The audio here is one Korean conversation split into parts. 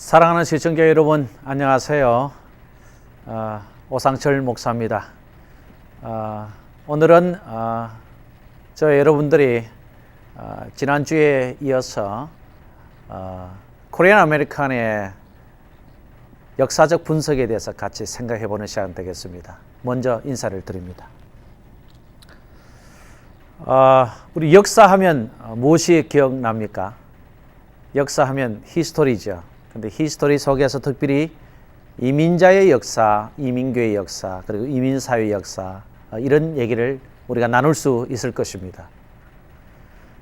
사랑하는 시청자 여러분, 안녕하세요. 오상철 목사입니다. 오늘은 저 여러분들이 지난주에 이어서 코리안 아메리칸의 역사적 분석에 대해서 같이 생각해보는 시간 되겠습니다. 먼저 인사를 드립니다. 우리 역사하면 무엇이 기억납니까? 역사하면 히스토리죠. 근데 히스토리 속에서 특별히 이민자의 역사, 이민교의 역사, 그리고 이민사회의 역사, 이런 얘기를 우리가 나눌 수 있을 것입니다.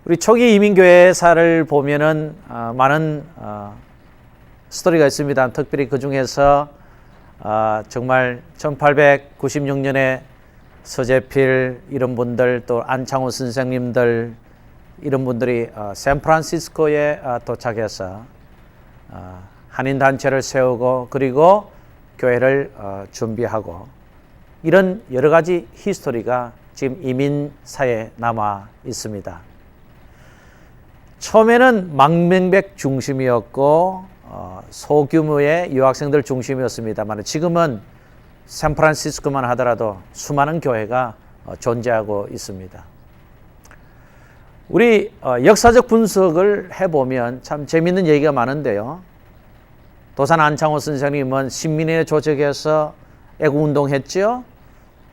우리 초기 이민교회사를 보면은 많은 스토리가 있습니다. 특별히 그 중에서 정말 1896년에 서재필 이런 분들, 또 안창호 선생님들 이런 분들이 샌프란시스코에 도착해서 한인단체를 세우고 그리고 교회를 준비하고 이런 여러 가지 히스토리가 지금 이민사회에 남아 있습니다. 처음에는 망명백 중심이었고 소규모의 유학생들 중심이었습니다만 지금은 샌프란시스코만 하더라도 수많은 교회가 존재하고 있습니다. 우리 역사적 분석을 해보면 참 재미있는 얘기가 많은데요. 도산 안창호 선생님은 신민의 조직에서 애국운동했죠.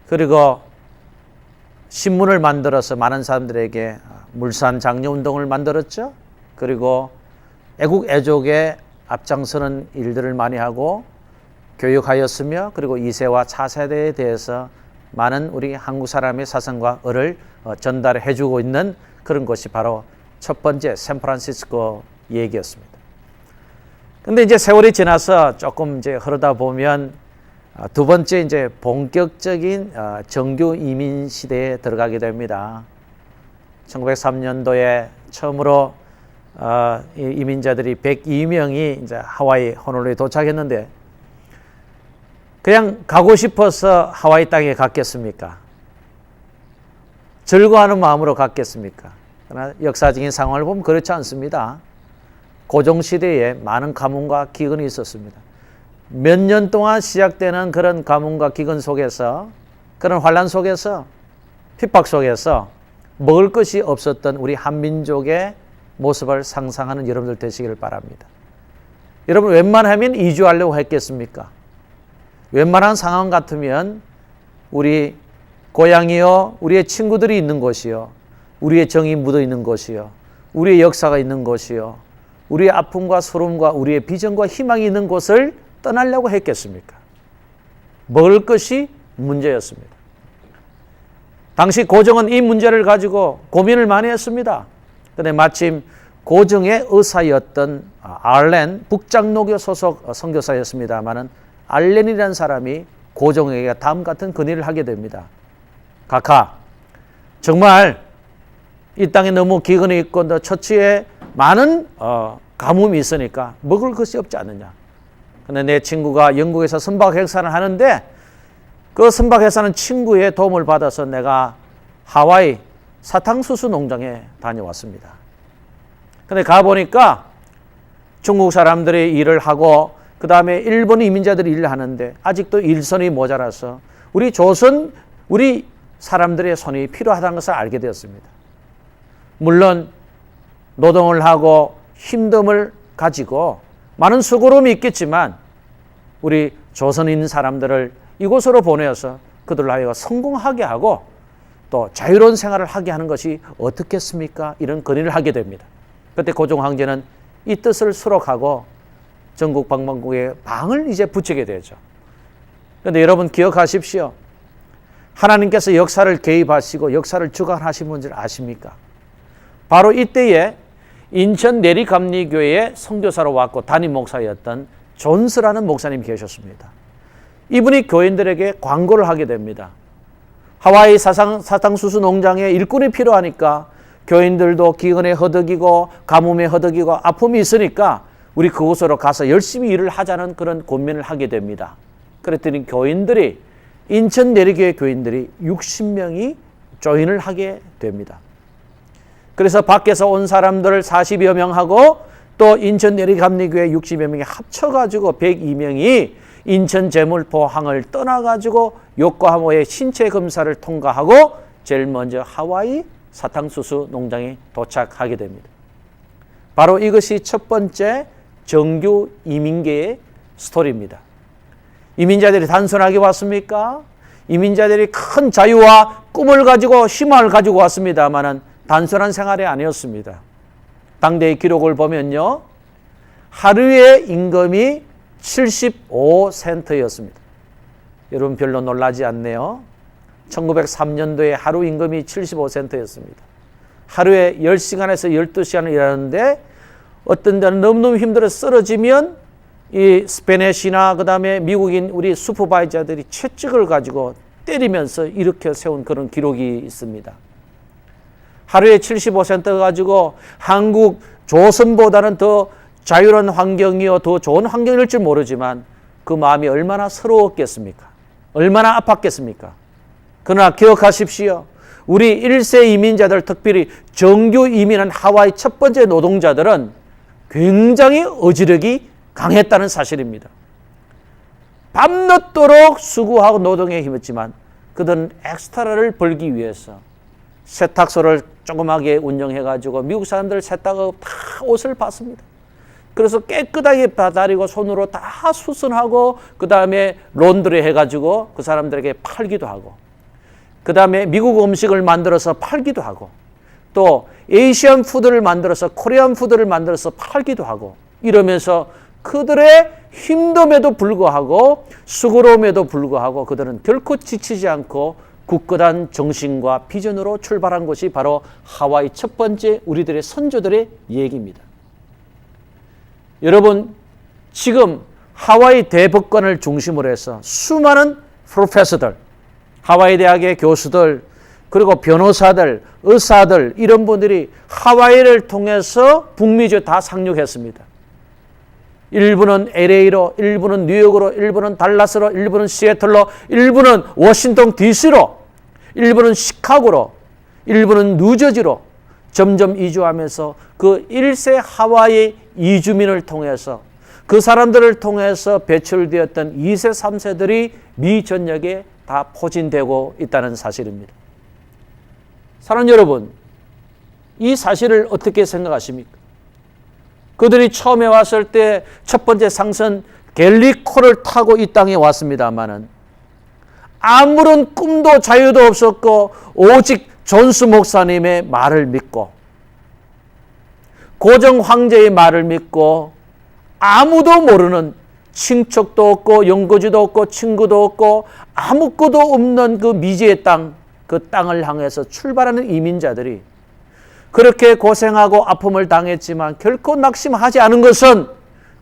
그리고 신문을 만들어서 많은 사람들에게 물산 장려운동을 만들었죠. 그리고 애국 애족에 앞장서는 일들을 많이 하고 교육하였으며 그리고 2세와 4세대에 대해서 많은 우리 한국 사람의 사상과 을을 전달해 주고 있는 그런 것이 바로 첫 번째 샌프란시스코 얘기였습니다. 근데 이제 세월이 지나서 조금 이제 흐르다 보면 두 번째 이제 본격적인 정규 이민 시대에 들어가게 됩니다. 1903년도에 처음으로 이민자들이 102명이 이제 하와이 호놀룰루에 도착했는데 그냥 가고 싶어서 하와이 땅에 갔겠습니까? 즐거워하는 마음으로 갔겠습니까? 그러나 역사적인 상황을 보면 그렇지 않습니다. 고종시대에 많은 가뭄과 기근이 있었습니다. 몇 년 동안 시작되는 그런 가뭄과 기근 속에서, 그런 환란 속에서, 핍박 속에서 먹을 것이 없었던 우리 한민족의 모습을 상상하는 여러분들 되시기를 바랍니다. 여러분 웬만하면 이주하려고 했겠습니까? 웬만한 상황 같으면 우리 고향이요, 우리의 친구들이 있는 곳이요, 우리의 정이 묻어 있는 곳이요, 우리의 역사가 있는 곳이요, 우리의 아픔과 서러움과 우리의 비전과 희망이 있는 곳을 떠나려고 했겠습니까? 먹을 것이 문제였습니다. 당시 고종은 이 문제를 가지고 고민을 많이 했습니다. 그런데 마침 고종의 의사였던 알렌, 북장로교 소속 선교사였습니다마는 알렌이라는 사람이 고종에게 다음 같은 건의를 하게 됩니다. 각하, 정말 이 땅에 너무 기근이 있고 너 처치에 많은 가뭄이 있으니까 먹을 것이 없지 않느냐. 근데 내 친구가 영국에서 선박 행사를 하는데 그 선박 행사는 친구의 도움을 받아서 내가 하와이 사탕수수 농장에 다녀왔습니다. 근데 가보니까 중국 사람들이 일을 하고 그 다음에 일본 이민자들이 일을 하는데 아직도 일손이 모자라서 우리 조선, 우리 사람들의 손이 필요하다는 것을 알게 되었습니다. 물론 노동을 하고 힘듦을 가지고 많은 수고로움이 있겠지만 우리 조선에 있는 사람들을 이곳으로 보내어서 그들을 하여가 성공하게 하고 또 자유로운 생활을 하게 하는 것이 어떻겠습니까? 이런 건의를 하게 됩니다. 그때 고종 황제는 이 뜻을 수록하고 전국 방방국에 방을 이제 붙이게 되죠. 그런데 여러분 기억하십시오. 하나님께서 역사를 개입하시고 역사를 주관하신 분들 아십니까? 바로 이때에 인천 내리감리교회에 선교사로 왔고 담임 목사였던 존스라는 목사님이 계셨습니다. 이분이 교인들에게 광고를 하게 됩니다. 하와이 사탕수수 농장에 일꾼이 필요하니까 교인들도 기근에 허덕이고 가뭄에 허덕이고 아픔이 있으니까 우리 그곳으로 가서 열심히 일을 하자는 그런 권면을 하게 됩니다. 그랬더니 교인들이 인천 내리교회 교인들이 60명이 조인을 하게 됩니다. 그래서 밖에서 온 사람들 40여 명하고 또 인천 내리감리교회 60여 명이 합쳐가지고 102명이 인천 제물포항을 떠나가지고 요코하마의 신체 검사를 통과하고 제일 먼저 하와이 사탕수수 농장에 도착하게 됩니다. 바로 이것이 첫 번째 정규 이민계의 스토리입니다. 이민자들이 단순하게 왔습니까? 이민자들이 큰 자유와 꿈을 가지고 희망을 가지고 왔습니다만은 단순한 생활이 아니었습니다. 당대의 기록을 보면요, 하루의 임금이 75센트였습니다. 여러분 별로 놀라지 않네요. 1903년도에 하루 임금이 75센트였습니다. 하루에 10시간에서 12시간을 일하는데 어떤 데는 너무너무 힘들어 쓰러지면 이 스페니쉬나 그 다음에 미국인 우리 슈퍼바이저들이 채찍을 가지고 때리면서 일으켜 세운 그런 기록이 있습니다. 하루에 75센트 가지고 한국 조선보다는 더 자유로운 환경이요, 더 좋은 환경일 줄 모르지만 그 마음이 얼마나 서러웠겠습니까? 얼마나 아팠겠습니까? 그러나 기억하십시오. 우리 1세 이민자들, 특별히 정규 이민한 하와이 첫 번째 노동자들은 굉장히 어지력이 강했다는 사실입니다. 밤늦도록 수고하고 노동에 힘했지만 그들은 엑스트라를 벌기 위해서 세탁소를 조그맣게 운영해가지고 미국 사람들 세탁하고 다 옷을 봤습니다. 그래서 깨끗하게 다리고 손으로 다 수선하고 그 다음에 론드리 해가지고 그 사람들에게 팔기도 하고 그 다음에 미국 음식을 만들어서 팔기도 하고 또 에이시안 푸드를 만들어서 코리안 푸드를 만들어서 팔기도 하고 이러면서 그들의 힘듦에도 불구하고 수고로움에도 불구하고 그들은 결코 지치지 않고 굳건한 정신과 비전으로 출발한 것이 바로 하와이 첫 번째 우리들의 선조들의 얘기입니다. 여러분, 지금 하와이 대법관을 중심으로 해서 수많은 프로페서들, 하와이 대학의 교수들, 그리고 변호사들, 의사들 이런 분들이 하와이를 통해서 북미주에 다 상륙했습니다. 일부는 LA로, 일부는 뉴욕으로, 일부는 달라스로, 일부는 시애틀로, 일부는 워싱턴 DC로, 일부는 시카고로, 일부는 뉴저지로 점점 이주하면서 그 1세 하와이 이주민을 통해서 그 사람들을 통해서 배출되었던 2세, 3세들이 미 전역에 다 포진되고 있다는 사실입니다. 사랑하는 여러분, 이 사실을 어떻게 생각하십니까? 그들이 처음에 왔을 때 첫 번째 상선 갤리코를 타고 이 땅에 왔습니다마는 아무런 꿈도 자유도 없었고 오직 존스 목사님의 말을 믿고 고정 황제의 말을 믿고 아무도 모르는 친척도 없고 연고지도 없고 친구도 없고 아무것도 없는 그 미지의 땅, 그 땅을 향해서 출발하는 이민자들이 그렇게 고생하고 아픔을 당했지만 결코 낙심하지 않은 것은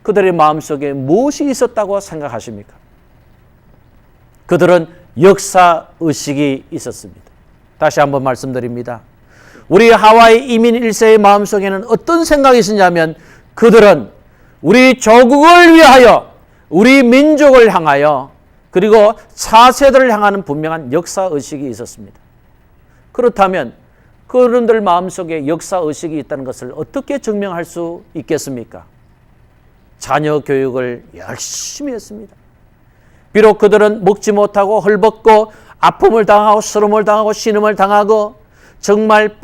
그들의 마음속에 무엇이 있었다고 생각하십니까? 그들은 역사의식이 있었습니다. 다시 한번 말씀드립니다. 우리 하와이 이민 1세의 마음속에는 어떤 생각이 있었냐면 그들은 우리 조국을 위하여 우리 민족을 향하여 그리고 차세대를 향하는 분명한 역사의식이 있었습니다. 그렇다면 그분들 마음속에 역사의식이 있다는 것을 어떻게 증명할 수 있겠습니까? 자녀 교육을 열심히 했습니다. 비록 그들은 먹지 못하고 헐벗고 아픔을 당하고 쓰름을 당하고 신음을 당하고 정말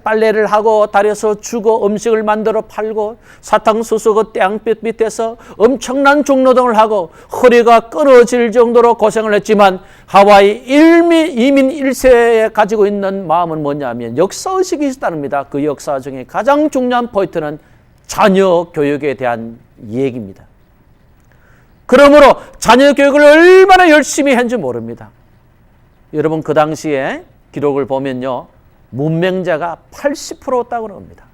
빨래를 하고 달에서 주고 음식을 만들어 팔고 사탕수수 그 땡볕 밑에서 엄청난 종노동을 하고 허리가 끊어질 정도로 고생을 했지만 하와이 이민 1세에 가지고 있는 마음은 뭐냐면 역사의식이 있다는겁니다. 그 역사 중에 가장 중요한 포인트는 자녀 교육에 대한 얘기입니다. 그러므로 자녀 교육을 얼마나 열심히 했는지 모릅니다. 여러분 그 당시에 기록을 보면요. 문맹자가 80%였다고 합니다.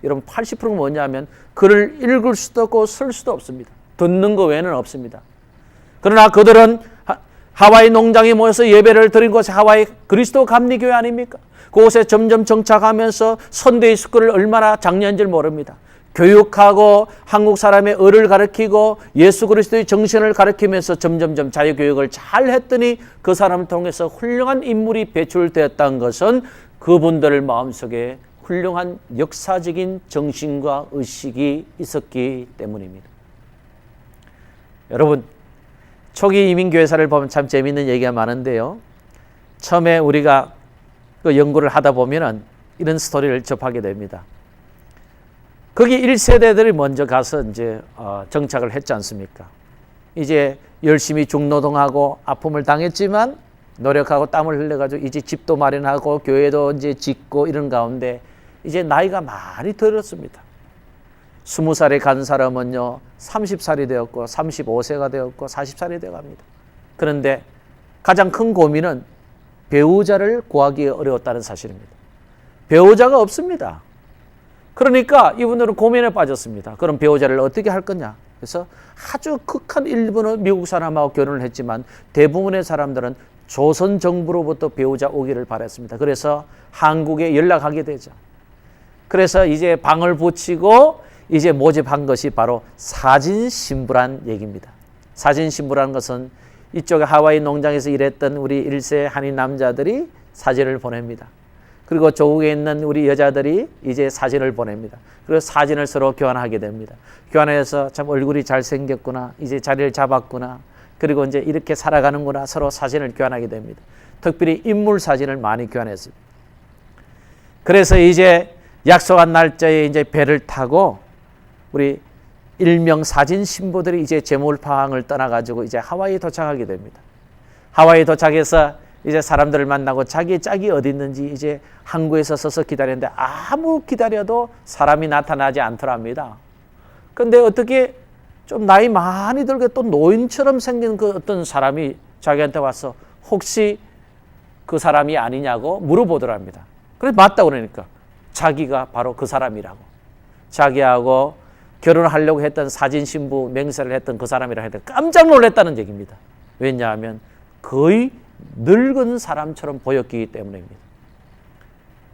여러분 80%가 뭐냐면 글을 읽을 수도 없고 쓸 수도 없습니다. 듣는 거 외에는 없습니다. 그러나 그들은 하와이 농장에 모여서 예배를 드린 곳이 하와이 그리스도 감리교회 아닙니까? 그곳에 점점 정착하면서 선대의 스쿨을 얼마나 장려한 줄 모릅니다. 교육하고 한국 사람의 의를 가르치고 예수 그리스도의 정신을 가르치면서 점점점 자유교육을 잘 했더니 그 사람을 통해서 훌륭한 인물이 배출되었다는 것은 그분들 마음속에 훌륭한 역사적인 정신과 의식이 있었기 때문입니다. 여러분, 초기 이민교회사를 보면 참 재미있는 얘기가 많은데요. 처음에 우리가 그 연구를 하다 보면은 이런 스토리를 접하게 됩니다. 거기 1세대들이 먼저 가서 이제 정착을 했지 않습니까? 이제 열심히 중노동하고 아픔을 당했지만 노력하고 땀을 흘려가지고 이제 집도 마련하고 교회도 이제 짓고 이런 가운데 이제 나이가 많이 들었습니다. 20살에 간 사람은요 30살이 되었고 35세가 되었고 40살이 되어갑니다. 그런데 가장 큰 고민은 배우자를 구하기 어려웠다는 사실입니다. 배우자가 없습니다. 그러니까 이분들은 고민에 빠졌습니다. 그럼 배우자를 어떻게 할 거냐? 그래서 아주 극한 일부는 미국 사람하고 결혼을 했지만 대부분의 사람들은 조선 정부로부터 배우자 오기를 바랐습니다. 그래서 한국에 연락하게 되죠. 그래서 이제 방을 붙이고 이제 모집한 것이 바로 사진신부란 얘기입니다. 사진신부라는 것은 이쪽에 하와이 농장에서 일했던 우리 1세 한인 남자들이 사진을 보냅니다. 그리고 조국에 있는 우리 여자들이 이제 사진을 보냅니다. 그리고 사진을 서로 교환하게 됩니다. 교환해서 참 얼굴이 잘생겼구나, 이제 자리를 잡았구나, 그리고 이제 이렇게 살아가는구나 서로 사진을 교환하게 됩니다. 특별히 인물 사진을 많이 교환했습니다. 그래서 이제 약속한 날짜에 이제 배를 타고 우리 일명 사진 신부들이 이제 제몰파항을 떠나가지고 이제 하와이에 도착하게 됩니다. 하와이에 도착해서 이제 사람들을 만나고 자기의 짝이 어디 있는지 이제 항구에서 서서 기다렸는데 아무 기다려도 사람이 나타나지 않더랍니다. 근데 어떻게 좀 나이 많이 들게 또 노인처럼 생긴 그 어떤 사람이 자기한테 와서 혹시 그 사람이 아니냐고 물어보더랍니다. 그래서 맞다고 그러니까 자기가 바로 그 사람이라고. 자기하고 결혼하려고 했던 사진 신부 맹세를 했던 그 사람이라 했더니 깜짝 놀랐다는 얘기입니다. 왜냐하면 거의 늙은 사람처럼 보였기 때문입니다.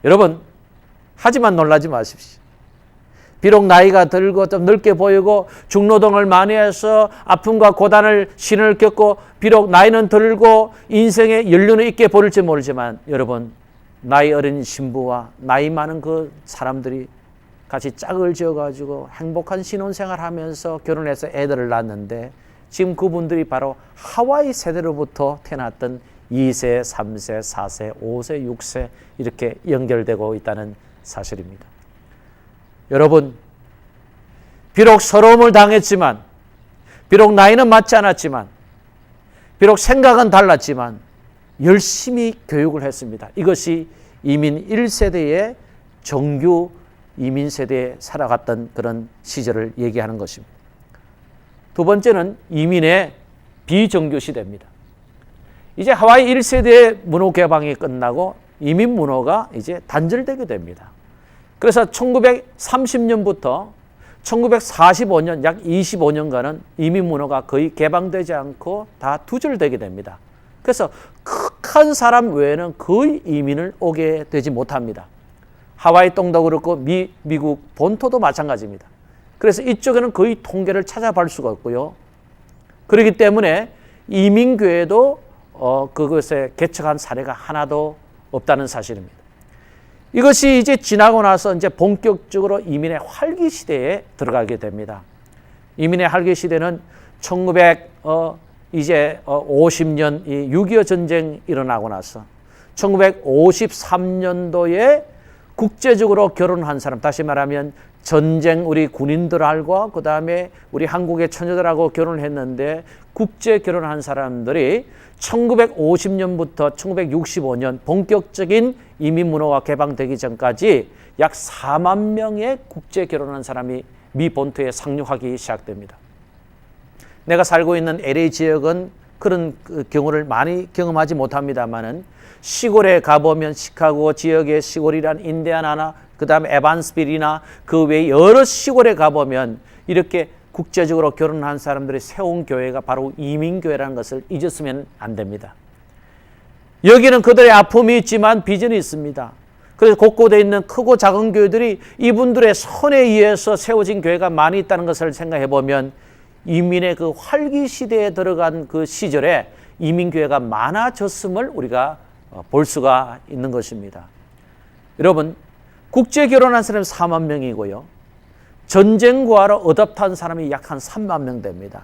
여러분, 하지만 놀라지 마십시오. 비록 나이가 들고 좀 늙게 보이고 중노동을 많이 해서 아픔과 고단을 신을 겪고 비록 나이는 들고 인생의 연륜이 있게 보일지 모르지만 여러분, 나이 어린 신부와 나이 많은 그 사람들이 같이 짝을 지어가지고 행복한 신혼생활 하면서 결혼해서 애들을 낳았는데 지금 그분들이 바로 하와이 세대로부터 태어났던 2세, 3세, 4세, 5세, 6세 이렇게 연결되고 있다는 사실입니다. 여러분, 비록 서러움을 당했지만, 비록 나이는 맞지 않았지만, 비록 생각은 달랐지만 열심히 교육을 했습니다. 이것이 이민 1세대의 정규 이민 세대에 살아갔던 그런 시절을 얘기하는 것입니다. 두 번째는 이민의 비정규 시대입니다. 이제 하와이 1세대의 문호 개방이 끝나고 이민 문호가 이제 단절되게 됩니다. 그래서 1930년부터 1945년 약 25년간은 이민 문호가 거의 개방되지 않고 다 두절되게 됩니다. 그래서 극한 사람 외에는 거의 이민을 오게 되지 못합니다. 하와이 땅도 그렇고 미국 본토도 마찬가지입니다. 그래서 이쪽에는 거의 통계를 찾아볼 수가 없고요. 그렇기 때문에 이민교회도 그것에 개척한 사례가 하나도 없다는 사실입니다. 이것이 이제 지나고 나서 이제 본격적으로 이민의 활기 시대에 들어가게 됩니다. 이민의 활기 시대는 1950년 6.25 전쟁 일어나고 나서 1953년도에 국제적으로 결혼한 사람, 다시 말하면 전쟁 우리 군인들하고 그 다음에 우리 한국의 처녀들하고 결혼을 했는데 국제 결혼한 사람들이 1950년부터 1965년 본격적인 이민 문호가 개방되기 전까지 약 4만 명의 국제 결혼한 사람이 미 본토에 상륙하기 시작됩니다. 내가 살고 있는 LA 지역은 그런 경우를 많이 경험하지 못합니다만은 시골에 가보면 시카고 지역의 시골이란 인디애나나 그 다음에 에반스빌이나 그 외에 여러 시골에 가보면 이렇게 국제적으로 결혼한 사람들이 세운 교회가 바로 이민교회라는 것을 잊었으면 안 됩니다. 여기는 그들의 아픔이 있지만 비전이 있습니다. 그래서 곳곳에 있는 크고 작은 교회들이 이분들의 손에 의해서 세워진 교회가 많이 있다는 것을 생각해 보면 이민의 그 활기 시대에 들어간 그 시절에 이민교회가 많아졌음을 우리가 볼 수가 있는 것입니다. 여러분, 국제 결혼한 사람이 4만 명이고요. 전쟁 고아로 어답한 사람이 약 한 3만 명 됩니다.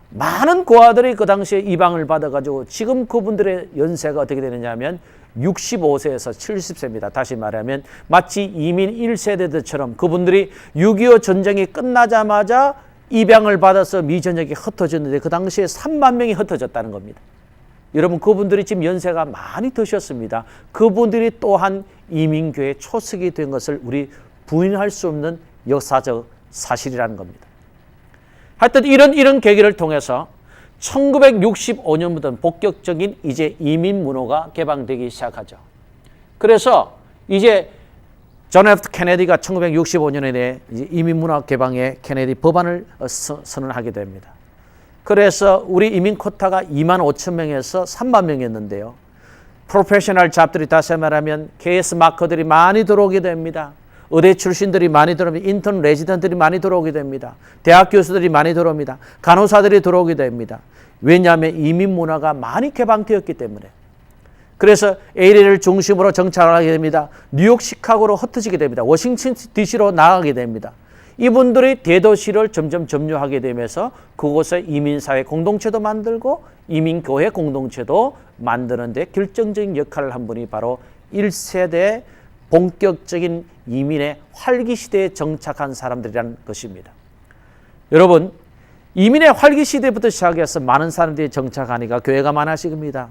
많은 고아들이 그 당시에 입양을 받아가지고 지금 그분들의 연세가 어떻게 되느냐 하면 65세에서 70세입니다. 다시 말하면 마치 이민 1세대들처럼 그분들이 6.25 전쟁이 끝나자마자 입양을 받아서 미전역에 흩어졌는데 그 당시에 3만 명이 흩어졌다는 겁니다. 여러분 그분들이 지금 연세가 많이 드셨습니다. 그분들이 또한 이민교회 초석이 된 것을 우리 부인할 수 없는 역사적 사실이라는 겁니다. 하여튼 이런 계기를 통해서 1965년부터는 본격적인 이제 이민 문호가 개방되기 시작하죠. 그래서 이제 존 F 케네디가 1965년에 이민 문화 개방에 케네디 법안을 선언하게 됩니다. 그래서 우리 이민 코타가 2만 5천 명에서 3만 명이었는데요. 프로페셔널 잡들이 다시 말하면 KS 마커들이 많이 들어오게 됩니다. 의대 출신들이 많이 들어옵니다. 인턴 레지던트들이 많이 들어오게 됩니다. 대학 교수들이 많이 들어옵니다. 간호사들이 들어오게 됩니다. 왜냐하면 이민 문화가 많이 개방되었기 때문에. 그래서 LA를 중심으로 정착을 하게 됩니다. 뉴욕, 시카고로 흩어지게 됩니다. 워싱턴 DC로 나가게 됩니다. 이분들이 대도시를 점점 점유하게 되면서 그곳에 이민사회 공동체도 만들고 이민교회 공동체도 만드는 데 결정적인 역할을 한 분이 바로 1세대 본격적인 이민의 활기 시대에 정착한 사람들이라는 것입니다. 여러분, 이민의 활기 시대부터 시작해서 많은 사람들이 정착하니까 교회가 많아집니다.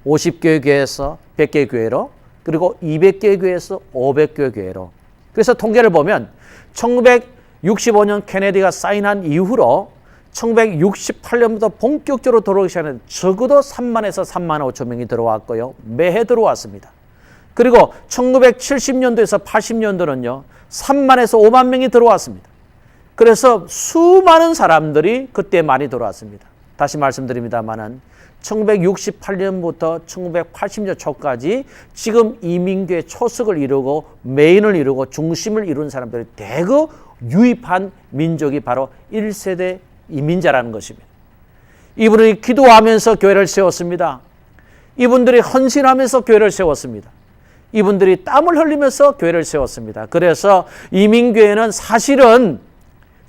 50개 교회에서 100개 교회로, 그리고 200개 교회에서 500개 교회로. 그래서 통계를 보면 1965년 케네디가 사인한 이후로 1968년부터 본격적으로 들어오기 시작하는 적어도 3만에서 3만 5천 명이 들어왔고요. 매해 들어왔습니다. 그리고 1970년도에서 80년도는요. 3만에서 5만 명이 들어왔습니다. 그래서 수많은 사람들이 그때 많이 들어왔습니다. 다시 말씀드립니다만은 1968년부터 1980년 초까지 지금 이민교회 초석을 이루고 메인을 이루고 중심을 이룬 사람들이 대거 유입한 민족이 바로 1세대 이민자라는 것입니다. 이분들이 기도하면서 교회를 세웠습니다. 이분들이 헌신하면서 교회를 세웠습니다. 이분들이 땀을 흘리면서 교회를 세웠습니다. 그래서 이민교회는 사실은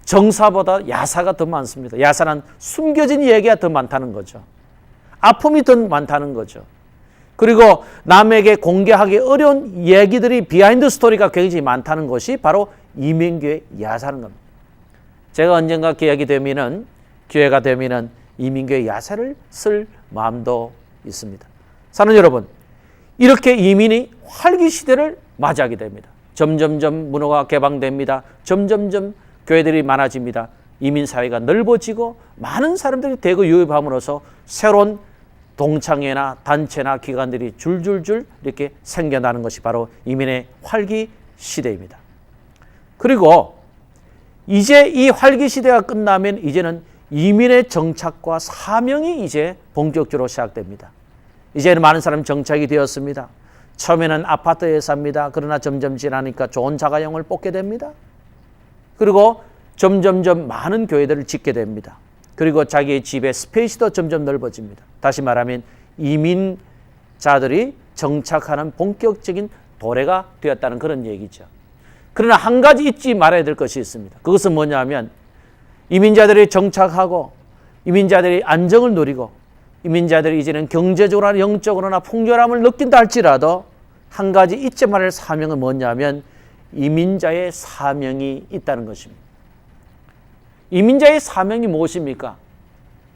정사보다 야사가 더 많습니다. 야사는 숨겨진 얘기가 더 많다는 거죠. 아픔이 더 많다는 거죠. 그리고 남에게 공개하기 어려운 얘기들이 비하인드 스토리가 굉장히 많다는 것이 바로 이민교회 야사는 겁니다. 제가 언젠가 계획이 되면은 기회가 되면은 이민교회 야사를 쓸 마음도 있습니다. 사는 여러분, 이렇게 이민이 활기 시대를 맞이하게 됩니다. 점점점 문화가 개방됩니다. 점점점 교회들이 많아집니다. 이민사회가 넓어지고 많은 사람들이 대거 유입함으로써 새로운 동창회나 단체나 기관들이 줄줄줄 이렇게 생겨나는 것이 바로 이민의 활기 시대입니다. 그리고 이제 이 활기 시대가 끝나면 이제는 이민의 정착과 사명이 이제 본격적으로 시작됩니다. 이제는 많은 사람이 정착이 되었습니다. 처음에는 아파트에 삽니다. 그러나 점점 지나니까 좋은 자가용을 뽑게 됩니다. 그리고 점점점 많은 교회들을 짓게 됩니다. 그리고 자기의 집의 스페이스도 점점 넓어집니다. 다시 말하면 이민자들이 정착하는 본격적인 도래가 되었다는 그런 얘기죠. 그러나 한 가지 잊지 말아야 될 것이 있습니다. 그것은 뭐냐면 이민자들이 정착하고 이민자들이 안정을 누리고 이민자들이 이제는 경제적으로나 영적으로나 풍요함을 느낀다 할지라도 한 가지 잊지 말할 사명은 뭐냐면 이민자의 사명이 있다는 것입니다. 이민자의 사명이 무엇입니까?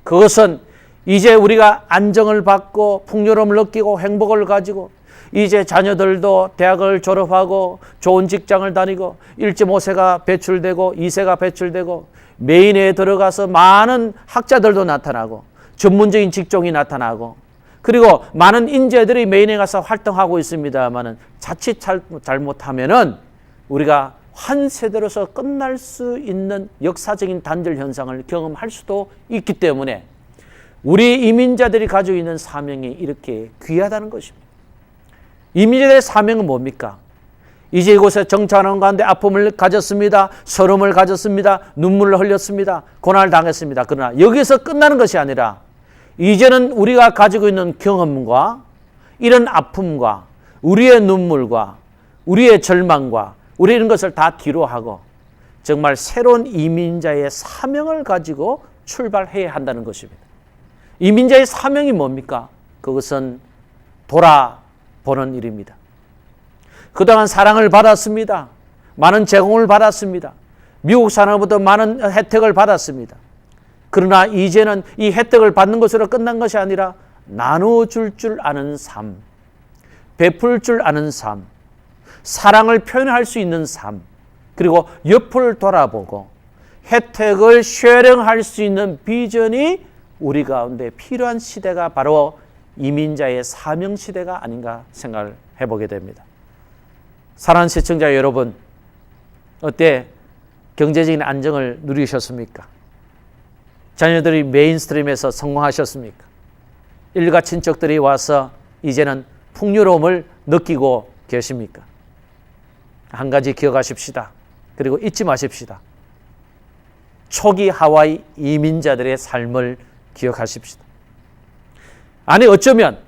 그것은 이제 우리가 안정을 받고 풍요로움을 느끼고 행복을 가지고 이제 자녀들도 대학을 졸업하고 좋은 직장을 다니고 1.5세가 배출되고 2세가 배출되고 메인에 들어가서 많은 학자들도 나타나고 전문적인 직종이 나타나고 그리고 많은 인재들이 메인에 가서 활동하고 있습니다만은 자칫 잘못하면은 우리가 한 세대로서 끝날 수 있는 역사적인 단절 현상을 경험할 수도 있기 때문에 우리 이민자들이 가지고 있는 사명이 이렇게 귀하다는 것입니다. 이민자들의 사명은 뭡니까? 이제 이곳에 정착하는 가운데 아픔을 가졌습니다. 서름을 가졌습니다. 눈물을 흘렸습니다. 고난을 당했습니다. 그러나 여기서 끝나는 것이 아니라 이제는 우리가 가지고 있는 경험과 이런 아픔과 우리의 눈물과 우리의 절망과 우리 이런 것을 다 뒤로 하고 정말 새로운 이민자의 사명을 가지고 출발해야 한다는 것입니다. 이민자의 사명이 뭡니까? 그것은 돌아보는 일입니다. 그동안 사랑을 받았습니다. 많은 제공을 받았습니다. 미국 사람으로부터 많은 혜택을 받았습니다. 그러나 이제는 이 혜택을 받는 것으로 끝난 것이 아니라 나눠줄 줄 아는 삶, 베풀 줄 아는 삶, 사랑을 표현할 수 있는 삶, 그리고 옆을 돌아보고 혜택을 쉐어링할 수 있는 비전이 우리 가운데 필요한 시대가 바로 이민자의 사명 시대가 아닌가 생각을 해보게 됩니다. 사랑하는 시청자 여러분, 어때? 경제적인 안정을 누리셨습니까? 자녀들이 메인스트림에서 성공하셨습니까? 일가 친척들이 와서 이제는 풍요로움을 느끼고 계십니까? 한 가지 기억하십시다. 그리고 잊지 마십시다. 초기 하와이 이민자들의 삶을 기억하십시다. 아니 어쩌면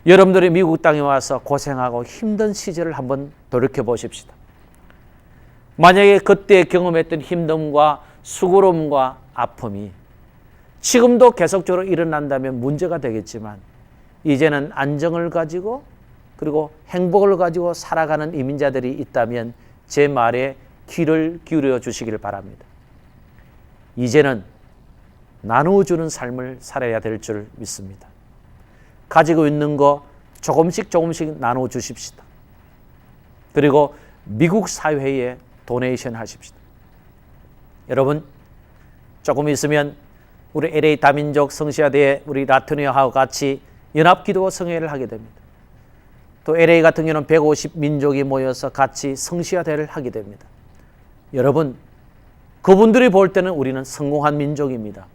여러분들이 미국 땅에 와서 고생하고 힘든 시절을 한번 돌이켜 보십시다. 만약에 그때 경험했던 힘듦과 수고로움과 아픔이 지금도 계속적으로 일어난다면 문제가 되겠지만 이제는 안정을 가지고 그리고 행복을 가지고 살아가는 이민자들이 있다면 제 말에 귀를 기울여 주시길 바랍니다. 이제는 나누어주는 삶을 살아야 될 줄 믿습니다. 가지고 있는 거 조금씩 나누어 주십시다. 그리고 미국 사회에 도네이션 하십시다. 여러분, 조금 있으면 우리 LA 다민족 성시아대에 우리 라토니아하고 같이 연합기도 성회를 하게 됩니다. 또 LA 같은 경우는 150민족이 모여서 같이 성시아대를 하게 됩니다. 여러분, 그분들이 볼 때는 우리는 성공한 민족입니다.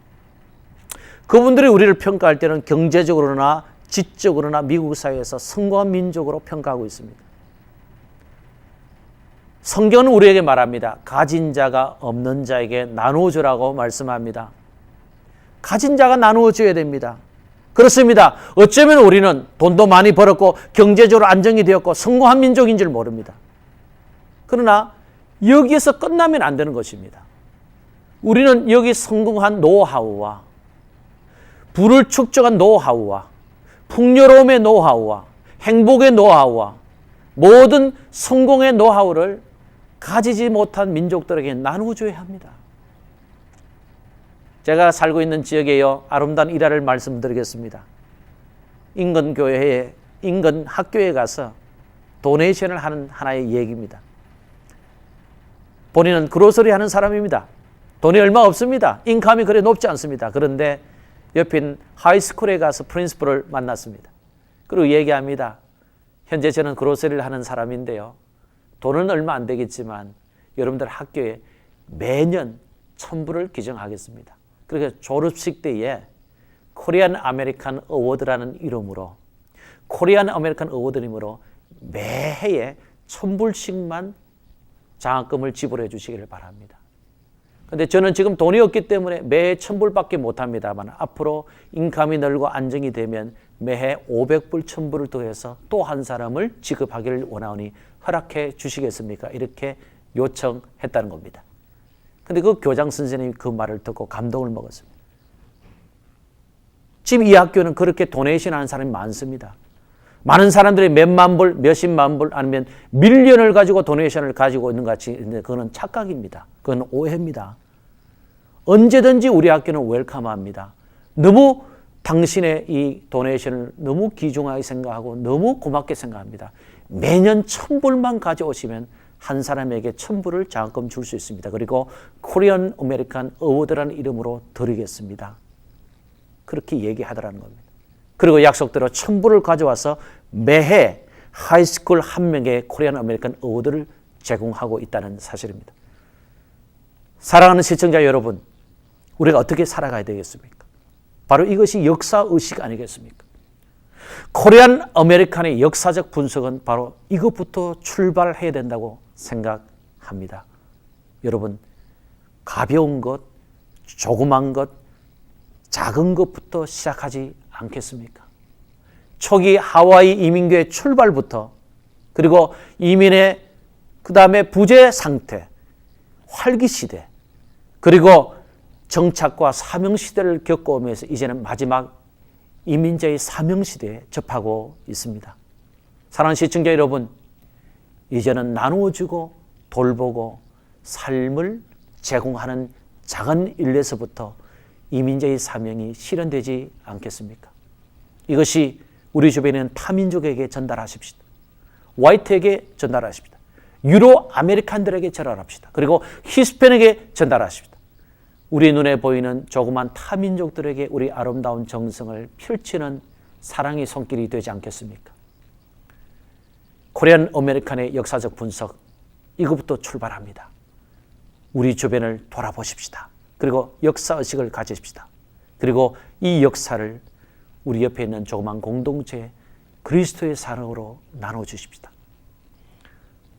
그분들이 우리를 평가할 때는 경제적으로나 지적으로나 미국 사회에서 성공한 민족으로 평가하고 있습니다. 성경은 우리에게 말합니다. 가진 자가 없는 자에게 나누어주라고 말씀합니다. 가진 자가 나누어줘야 됩니다. 그렇습니다. 어쩌면 우리는 돈도 많이 벌었고 경제적으로 안정이 되었고 성공한 민족인 줄 모릅니다. 그러나 여기에서 끝나면 안 되는 것입니다. 우리는 여기 성공한 노하우와 부를 축적한 노하우와 풍요로움의 노하우와 행복의 노하우와 모든 성공의 노하우를 가지지 못한 민족들에게 나누어줘야 합니다. 제가 살고 있는 지역에요, 아름다운 일화를 말씀드리겠습니다. 인근 학교에 가서 도네이션을 하는 하나의 얘기입니다. 본인은 그로서리 하는 사람입니다. 돈이 얼마 없습니다. 인컴이 그래 높지 않습니다. 그런데 옆인 하이스쿨에 가서 프린시플을 만났습니다. 그리고 얘기합니다. 현재 저는 그로서리를 하는 사람인데요. 돈은 얼마 안 되겠지만 여러분들 학교에 매년 1,000불을 기증하겠습니다. 그래서 졸업식 때에 코리안 아메리칸 어워드라는 이름으로 코리안 아메리칸 어워드님으로 매해에 1,000불씩만 장학금을 지불해 주시기를 바랍니다. 그런데 저는 지금 돈이 없기 때문에 매해 1,000불밖에 못합니다만 앞으로 인컴이 늘고 안정이 되면 매해 500불, 1,000불을 더해서 또 한 사람을 지급하기를 원하오니 허락해 주시겠습니까? 이렇게 요청했다는 겁니다. 그런데 그 교장 선생님이 그 말을 듣고 감동을 먹었습니다. 지금 이 학교는 그렇게 도네이션 하는 사람이 많습니다. 많은 사람들이 몇만 불, 몇십만 불 아니면 밀리언을 가지고 도네이션을 가지고 있는 것 같이 있는데 그거는 착각입니다. 그건 오해입니다. 언제든지 우리 학교는 웰컴합니다. 너무 당신의 이 도네이션을 너무 귀중하게 생각하고 너무 고맙게 생각합니다. 매년 1,000불만 가져오시면 한 사람에게 1,000불을 장학금 줄 수 있습니다. 그리고 코리안 아메리칸 어워드라는 이름으로 드리겠습니다. 그렇게 얘기하더라는 겁니다. 그리고 약속대로 1,000불을 가져와서 매해 하이스쿨 한 명의 코리안 아메리칸 어워드를 제공하고 있다는 사실입니다. 사랑하는 시청자 여러분, 우리가 어떻게 살아가야 되겠습니까? 바로 이것이 역사의식 아니겠습니까? 코리안 아메리칸의 역사적 분석은 바로 이것부터 출발해야 된다고 생각합니다. 여러분, 가벼운 것, 조그만 것, 작은 것부터 시작하지 않겠습니까? 초기 하와이 이민교의 출발부터 그리고 이민의 그 다음에 부재 상태, 활기 시대, 그리고 정착과 사명 시대를 겪어오면서 이제는 마지막 이민자의 사명 시대에 접하고 있습니다. 사랑하는 시청자 여러분, 이제는 나누어주고 돌보고 삶을 제공하는 작은 일에서부터 이민자의 사명이 실현되지 않겠습니까? 이것이 우리 주변에 있는 타민족에게 전달하십시다. 화이트에게 전달하십시다. 유로 아메리칸들에게 전달합시다. 그리고 히스패닉에게 전달하십시다. 우리 눈에 보이는 조그만 타민족들에게 우리 아름다운 정성을 펼치는 사랑의 손길이 되지 않겠습니까? 코리안 아메리칸의 역사적 분석, 이것부터 출발합니다. 우리 주변을 돌아보십시다. 그리고 역사의식을 가지십시다. 그리고 이 역사를 우리 옆에 있는 조그만 공동체 그리스도의 사랑으로 나눠주십시다.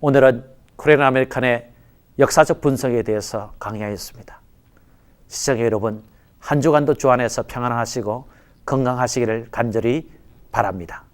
오늘은 코리안 아메리칸의 역사적 분석에 대해서 강의하였습니다. 시청자 여러분, 한 주간도 주 안에서 평안하시고 건강하시기를 간절히 바랍니다.